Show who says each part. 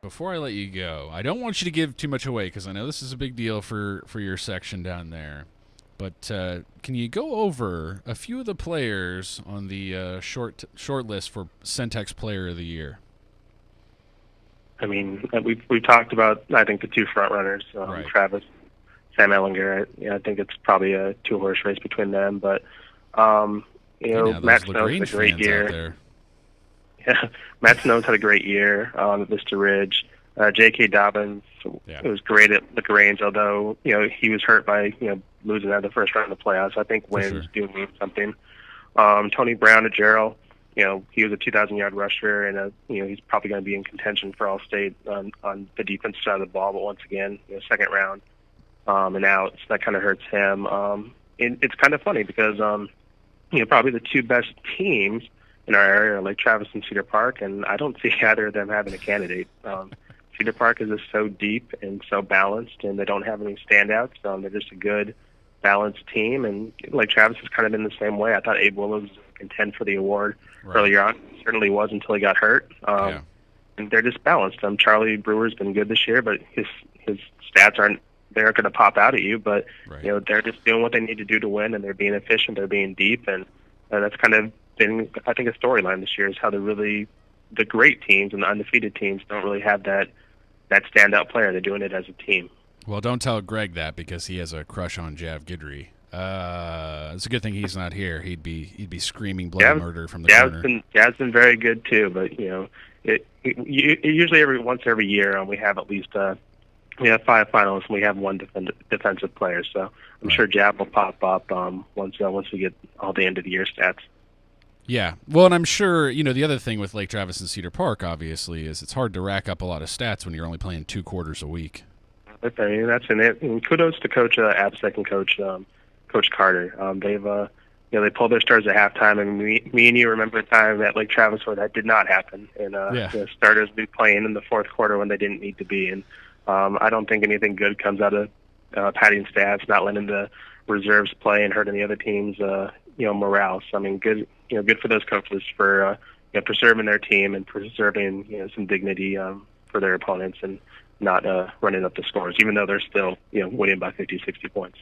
Speaker 1: before I let you go, I don't want you to give too much away because I know this is a big deal for your section down there. But can you go over a few of the players on the short list for CenTex Player of the Year?
Speaker 2: I mean, we've talked about, I think, the two front runners,
Speaker 1: Right.
Speaker 2: Travis, Sam Ellinger. I think it's probably a two-horse race between them. But
Speaker 1: Now
Speaker 2: Matt
Speaker 1: those
Speaker 2: Snow's had a
Speaker 1: Lagrange
Speaker 2: great
Speaker 1: fans out
Speaker 2: year.
Speaker 1: there.
Speaker 2: Yeah, Matt Snow's had a great year at Vista Ridge. J.K. Dobbins was great at Lagrange, although he was hurt by losing out the first round of the playoffs. I think wins do mean something. Tony Brown at Gerald. He was a 2,000-yard rusher, and he's probably going to be in contention for All-State on the defensive side of the ball. But once again, second round and out, so that kind of hurts him. It's kind of funny because probably the two best teams in our area are like Travis and Cedar Park, and I don't see either of them having a candidate. Cedar Park is just so deep and so balanced, and they don't have any standouts. They're just a good, balanced team, and like Travis has kind of been the same way. I thought Abe Willows was contend for the award earlier on. Certainly was until he got hurt. And they're just balanced. Charlie Brewer's been good this year, but his stats aren't going to pop out at you. But they're just doing what they need to do to win, and they're being efficient. They're being deep, and that's kind of been, I think, a storyline this year is how the great teams and the undefeated teams don't really have that standout player. They're doing it as a team.
Speaker 1: Well, don't tell Greg that because he has a crush on Jav Guidry. It's a good thing he's not here. He'd be screaming bloody murder from the corner.
Speaker 2: Jav's been very good too, but usually once every year we have at least we have 5 finalists and we have one defensive player. So I'm sure Jav will pop up once we get all the end of the year stats.
Speaker 1: Yeah, well, and I'm sure the other thing with Lake Travis and Cedar Park obviously is it's hard to rack up a lot of stats when you're only playing 2 quarters a week.
Speaker 2: That's in it. And kudos to Coach Absek and Coach Carter. They pulled their starters at halftime, and me and you remember a time at Lake Travis where that did not happen, and the starters be playing in the fourth quarter when they didn't need to be. And I don't think anything good comes out of padding stats, not letting the reserves play and hurting the other team's morale. So I mean, good for those coaches for preserving their team and preserving some dignity for their opponents and not running up the scores, even though they're still winning by 50, 60 points.